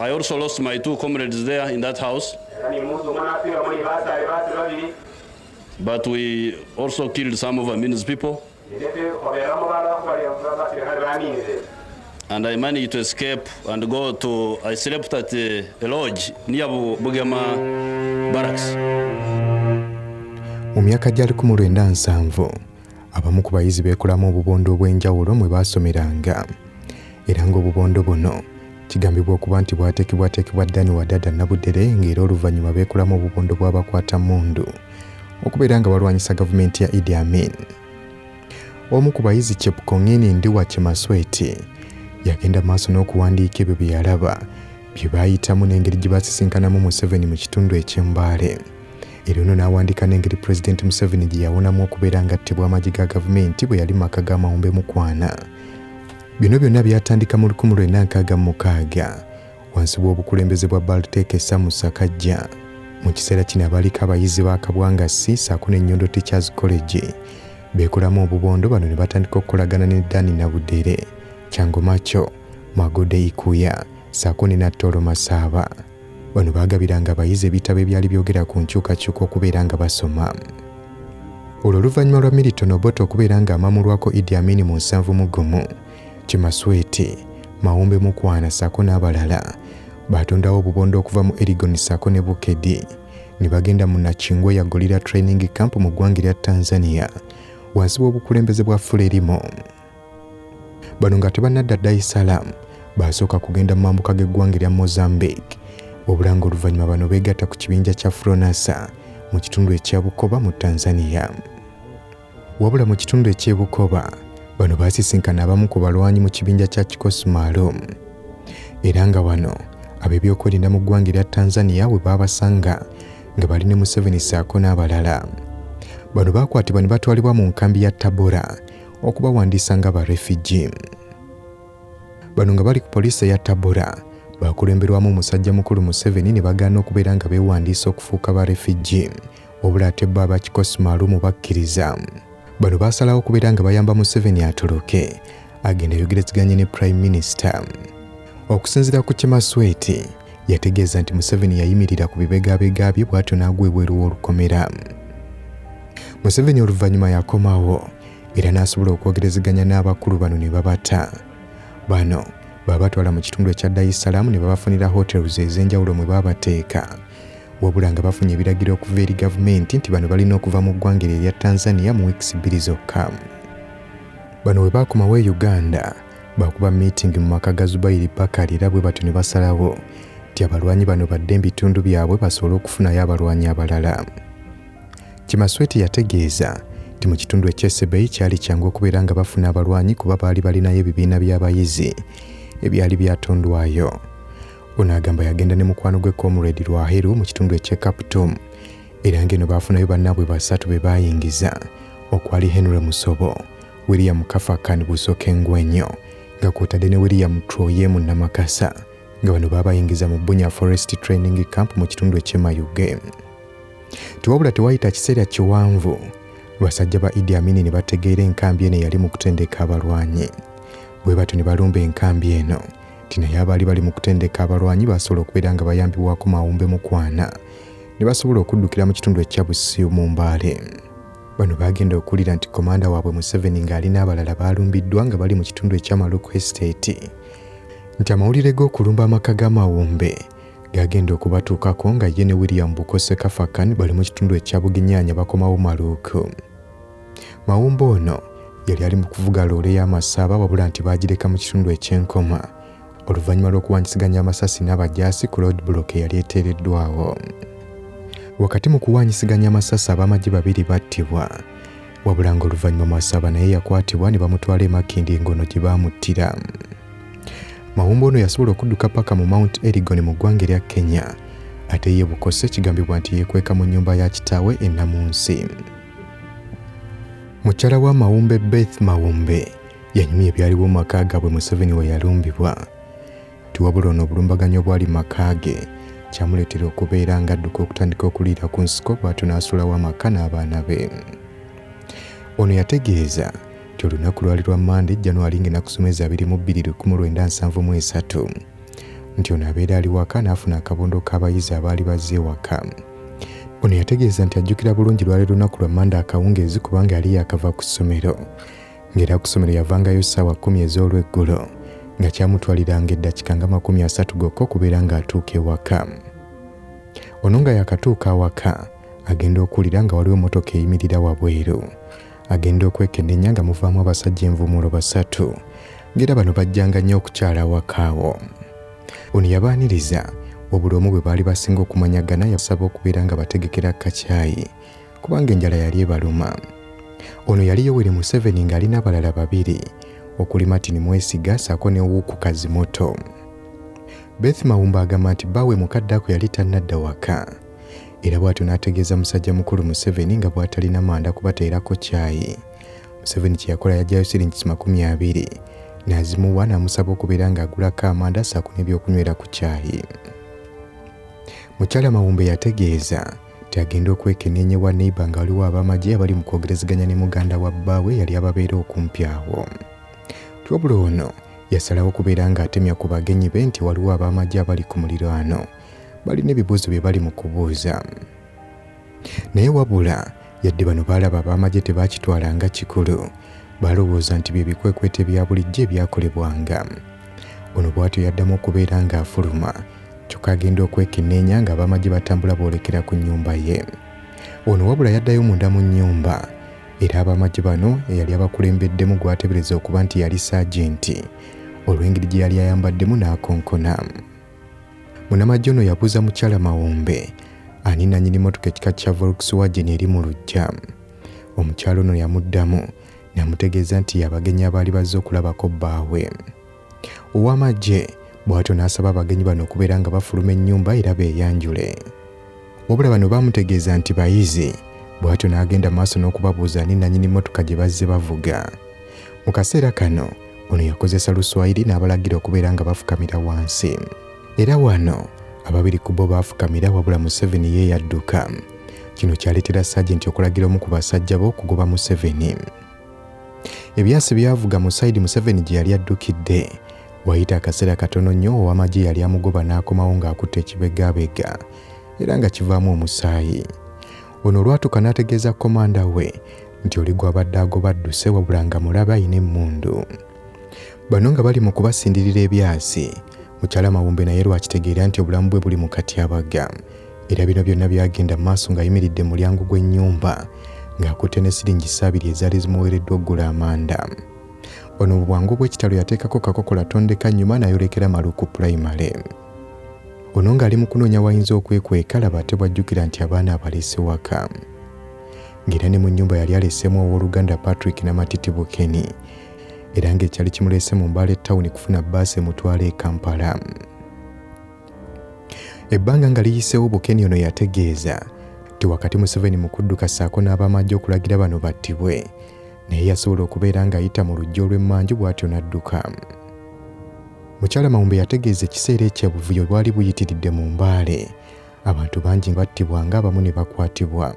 I also lost my 2 comrades there in that house. But we also killed some of Amin's people. And I managed to escape and go to, I slept at a lodge near Bugema barracks. Mu myaka gya 1970 abamu ku bayizi beekolamu obubondo obw'enjawulo mwe baasomeranga era ng'obubondo buno kigambibwa okuba nti bwateekebwateekebwa Dani Wadada Nabudere ng'era oluvannyuma beekolamu obubondo bw'abakwata mmundu okubeera nga balwanyisa gavumenti ya Idi Amin. Omu ku bayizi Chepkong'ini Ndiwa Chemasweti yagenda maaso n'okuwandiika ebyo bye yalaba bye baayitamu n'engeri gye baasisinkanamu Museveni mu kitundu eky'Embale. Era ono n'awandiika n'engeri Pulezidenti Museveni gye yawonamu okubeera ng'attibwa amagye ga gavumenti bwe yali mu maka ga Mawumbe Mukwana. Bino byonna byatandika mu 1966 wansi w'obukulembeze bwa Balteeke Samusa Kajja. Mu kiseera kino abaaliko abayizi ba Kabwangasi ssaako ne Nnyondo Teachers College beekolamu obubondo bano ne batandika okukolagana ne Dani Nabudere, Kyangomacho, Magode Ikuya ssaako ne Natolo Masaba. Bano baagabiranga abayizi ebitabo ebyali byogera ku nkyukakyuka okubeera nga basoma. Olwo oluvannyuma lwa Milton Obote okubeera nga amamulwako Idi Amin mu 71, Chemasweti, Mawumbe Mukwana ssaako n'abalala baatondawo obubondo okuva mu Erigon ssaako ne Bukedi ne bagenda mu Nakingwe ya Gorilla Training Camp mu ggwanga lya Tanzania wansi w'obukulembeze bwa Frelimo. Bano nga tebannadda Dar es Salaam baasooka kugenda mu mambuka g'eggwanga lya Mozambique wabula ng'oluvannyuma bano beegatta ku kibinja kya Fronasa mu kitundu ekya Bukoba mu Tanzania. Wabula mu kitundu eky'e Bukoba bano baasisinkana abamu ku balwanyi mu kibinja kya Kikosi Maalum. Era nga wano ab'ebyokwerinda mu ggwanga lya Tanzania bwe baabasanga nga bali ne Museveni ssaako n'abalala. Bano baakwatibwa ne batwalibwa mu nkambi ya Tabora okubawandiisa nga ba refugee. Bano nga bali ku poliisi ya Tabora baakulemberwamu omusajja mukulu Museveni ne bagaana okubeera nga beewandiisa okufuuka ba refugee wabula ate bo aba Kikosi Maalum bakkiriza. Bano baasalawo okubeera nga bayamba Museveni atoloke agenda yogerezeganye ne Prime Minister. Okusinziira ku Chemasweti yategeeza nti Museveni yayimirira ku bibegabega bye bw'atyo n'agwa ebweru w'olukomera. Museveni oluvannyuma yakomawo era n'asobola okwogerezeganya n'abakulu bano ne babata. Bano baabatwala mu kitundu ekya Dar es Salaam ne babafunira hotels ez'enjawulo mwe baabateeka wabula nga bafunye ebiragiro okuva eri gavumenti nti bano balina okuva mu ggwanga erya Tanzania mu wiiki 2 zokka. Bano we baakomawo e Uganda baakuba meeting mu maka ga Zubairi Bakari era bwe batyo ne basalawo nti abalwanyi bano badde mu bitundu byabwe basobole okufunayo abalwanyi abalala. Chemasweti yategeeza nti mu kitundu eky'Esebei kyali kyangu okubeera nga bafuna abalwanyi kuba baali balinayo ebibiina by'abayizi ebyali byatondwayo. Ono agamba yagenda ne mukwano gwe Comrade Lwaheru mu kitundu eky'e Khartoum era ng'eno baafunayo bannaabwe basatu be baayingiza okwali Henry Musobo, William Kafakan Busoke Ngwenyo nga kwotadde ne William Troye mu Namakasa nga bano baabayingiza mu Bunya Forest Training Camp mu kitundu eky'e Mayuge. Tiwabula tewayita kiseera kiwanvu basajja ba Idi Amin ne bategeera enkambi eno yali mu kutendeka abalwanyi. Bwe batyo ne balumba enkambi eno nti naye abaali bali mu kutendeka abalwanyi basobola okubeera nga bayambibwako Mawumbe Mukwana ne basobola okuddukira mu kitundu ekya Busiu mu Mbale. Bano baagenda okuwulira nti komanda waabwe Museveni ng'ali n'abalala baalumbiddwa nga bali mu kitundu ekya Maluku Estate nti amawulire g'okulumba amaka ga Mawumbe gagenda okubatuukako nga ye ne William Bukose Kafakan bali mu kitundu ekya Buginyaanya bakomawo Maluku. Mawumbe ono yali ali mu kuvuga loole y'amasaaba wabula nti baagireka mu kitundu eky'Enkoma oluvannyuma lw'okuwanyisiganya amasasi n'abajaasi ku road block eyali eteereddwawo. Wakati mu kuwanyisiganya amasasi ab'amagye babiri battibwa wabula ng'oluvannyuma Masaba naye yakwatibwa ne bamutwala e Makindi ng'ono gye baamuttira. Mawumbe ono yasobola okudduka paka mu Mount Elgon mu ggwanga erya Kenya ate ye Bukose kigambibwa nti yeekweka mu nnyumba ya kitaawe e Namunsi. Mukyala wa Mawumbe Beth Mawumbe yanyumya ebyaliwo mu maka gaabwe Museveni we yalumbibwa. Tiwabula ono obulumbaganyo obwali mu maka ge kyamuleetera okubeera ng'adduka okutandika okuliira ku nsiko bw'atyo n'asulawo amaka n'abaana be. Ono yategeeza nti olunaku lwali lwa Mande Januari ng'ennaku 22 1973 nti ono abeera ali waka n'afuna akabondo k'abayizi abaali bazze waka. Ono yategeeza nti ajjukira bulungi lwali lunaku lwa Manda akawungeezi kubanga yali yakava ku ssomero, ng'era ku ssomero yavangayo ssaawa 10 ez'olweggulo nga kyamutwaliranga eddakiika nga 30 gokka okubeera ng'atuuka ewaka. Ono nga yakatuuka awaka agenda okuwulira nga waliwo emmotoka eyimirira wabweru. Agenda okwekenneenya nga muvaamu abasajja envuumuulo 3 ng'era bano bajjanga nnyo okukyala awaka awo. Ono yabaaniriza wabula omu bwe baali basinga okumanyagana yasaba okubeera nga bategekera kacaayi kubanga enjala yali ebaluma. Ono yali Yoweri Museveni ng'alina abalala 2 okuli Martin Mwesiga ssaako ne Wuuku Kazimoto. Beth Mawumba agamba nti bbaawe mukadde ako yali tannadda waka, era bw'atyo n'ategeeza musajja mukulu Museveni nga bw'atalina manda kubateerako caayi. Museveni kye yakola yajjayo siringi 20 n'azimuwa n'amusaba okubeera ng'agulako amanda ssaako n'ebyokunywera ku caayi. Mukyala Mawumbe yategeeza nti agenda okwekenneenya ewa neighbor nga waliwo ab'amagye abali mu kwogerezeganya ne muganda wa bbaawe yali ababeera okumpi awo. Wabula ono yasalawo okubeera ng'atemya ku bagenyi be nti waliwo ab'amagye abali ku muliraano balina ebibuuzo bye bali mu kubuuza. Naye wabula yadde bano baalaba ab'amagye tebaakitwalanga kikulu, balowooza nti bye bikwekwete bya bulijjo ebyakolebwanga. Ono bw'atyo yaddamu okubeera ng'afuluma, kyokka agenda okwekenneenya nga ab'amagye batambula boolekera ku nnyumba ye. Ono wabula yaddayo munda mu nnyumba, era ab'amagye bano eyali abakulembeddemu gwatebereza okuba nti yali saagenti olw'engeri gye yali ayambaddemu n'akonkona. Munnamagye ono yabuuza mukyala Mawumbe ani nannyini mmotoka ekika kya Volkswagen eri mu luggya. Omukyala ono yamuddamu n'amutegeeza nti abagenyi abaali bazze okulabako bbaawe. Ow'amagye bw'atyo n'asaba abagenyi bano okubeera nga bafuluma ennyumba era beeyanjule. Wabula bano baamutegeeza nti bayizi, bw'atyo n'agenda maaso n'okubabuuza ani nannyini mmotoka gye bazze bavuga. Mu kaseera kano ono yakozesa Luswayiri n'abalagira okubeera nga bafukamira wansi. Era wano ababiri ku bo baafukamira wabula Museveni ye yadduka. Kino kyaleetera Saagenti okulagira omu ku basajja bo okugoba Museveni. Ebyasi byavuga mu sayidi Museveni gye yali addukidde. Wayita akaseera katono nnyo ow'amagye yali amugoba n'akomawo ng'akutte ekibegaabega era nga kivaamu omusaayi. Ono olwatuka n'ategeeza komanda we nti oli gw'abadde agoba adduse wabula nga mulaba ayina emmundu. Bano nga bali mu kubasindirira ebyasi, mukyala Mawumbe naye lwakitegeera nti obulamu bwe buli mu katyabaga, era bino byonna byagenda mu maaso ng'ayimiridde mu mulyango gw'ennyumba ng'akutte ne siringi 2 ezaali zimuweereddwa oggula amanda. Ono mu bwangu bw'ekitalo yateekako kakokola tondeka nnyuma n'ayolekera Maluku Primary. Ono ng'ali mu kunoonya wayinza okwekweka laba ate bw'ajjukira nti abaana abalese waka. Ng'era ne mu nnyumba yali aleseemu ow'oluganda Patrick Namatiti Bukeni, era ng'ekyali kimuleese mu Mbale Town kufuna bbaasi emutwala e Kampala. Ebbanga nga liyiseewo Bukeni ono yategeeza nti wakati Museveni mu kudduka ssaako n'ab'amagye okulagira bano battibwe, naye yasobola okubeera ng'ayita mu lujja olw'emmanju bw'atyo n'adduka. Mukyala Mawumbe yategeeza ekiseera ekyabuvuyo bwali buyitiridde mu Mbale, abantu bangi battibwa ng'abamu ne bakwatibwa.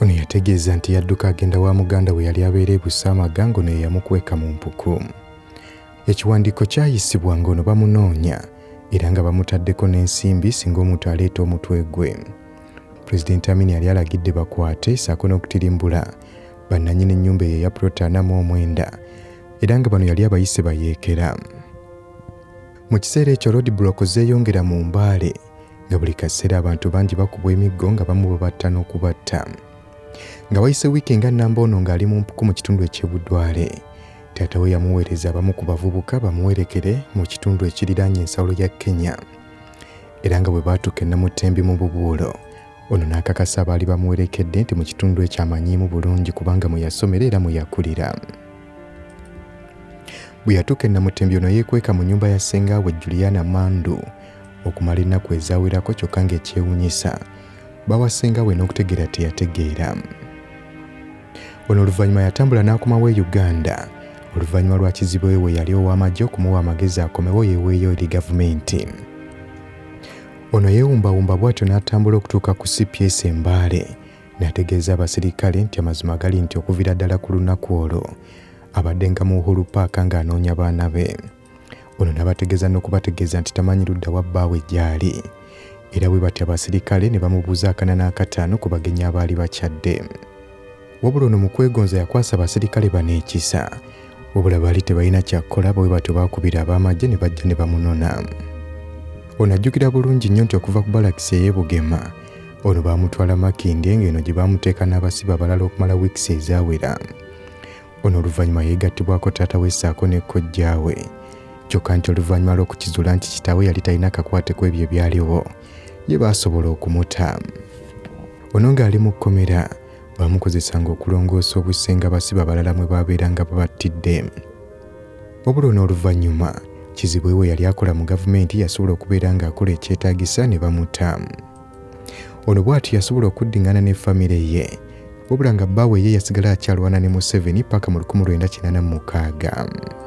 Ono yategeeza nti yadduka agenda wa muganda we yali abeera e Busaamaga ng'ono ye yamukweka mu mpuku. Ekiwandiiko kyayisibwa ng'ono bamunoonya era nga bamutaddeko n'ensimbi singa omuntu aleeta omutwe gwe. Pulezidenti Amin yali alagidde bakwate ssaako n'okutirimbula bannannyini ennyumba eyo eya Plot 49 era nga bano yali abayise bayeekera. Mu kiseera ekyo roadblock zeeyongera mu Mbale nga buli kaseera abantu bangi bakubwa emiggo nga bamu babatta n'okubatta. Nga wayise wiiki nga nnamba ono ng'ali mu mpuku mu kitundu eky'Ebudwale, taata we yamuweereza abamu ku bavubuka bamuwerekere mu kitundu ekiriraanye ensalo ya Kenya. Era nga bwe baatuuka e Namutembi mu Bubuulo, ono n'akakasa abaali bamuwerekedde nti mu kitundu ekyo amanyiimu bulungi kubanga mwe yasomera era mwe yakulira. Bwe yatuuka e Namutembi ono yeekweka mu nnyumba ya ssengaawe Juliana Mandu okumala ennaku ezaawerako kyokka ng'ekyewuunyisa bawa ssengaawe n'okutegeera teyategeera. Ono oluvannyuma yatambula n'akomawo e Uganda oluvannyuma lwa kizibu we yali ow'amagye okumuwa amagezi akomewo yeeweeyo eri gavumenti. Ono yeewumbawumba bw'atyo n'atambula okutuuka ku CPS Mbale n'ategeeza abasirikale nti amazima gali nti okuviira ddala ku lunaku olwo abadde nga mu Uhuru Park ng'anoonya baana be. Ono n'abategeeza n'okubategeeza nti tamanyi ludda wa bbaawe gy'ali era bwe batya abasirikale ne bamubuuza akanana akataano ku bagenyi abaali bakyadde. Wabula ono mu kwegonza yakwasa abasirikale bano ekisa, wabula baali tebalina kyakkola bwe batyo baakubira ab'amagye ne bajja ne bamunona. Ono ajjukira bulungi nnyo nti okuva ku balakisi ey'e Bugema ono baamutwala Makindye ng'eno gye baamuteeka n'abasibe abalala okumala wiikisi ezaawera. Ono oluvannyuma yeegattibwako taata we ssaako ne kojjaawe, kyokka nti oluvannyuma lw'okukizuula nti kitaawe yali talina kakwate ku ebyo ebyaliwo ye baasobola okumuta. Ono ng'ali mu kkomera baamukozesanga okulongoosa obussenga abasibe abalala mwe baabeeranga babattidde. Wabula ono oluvannyuma kizibwe we yali akola mu gavumenti yasobola okubeera ng'akola ekyetaagisa ne bamuta. Ono bw'atyo yasobola okuddiŋŋana ne famire ye, wabula nga bbaawe ye yasigala akyalwana ne Museveni paka mu 1986.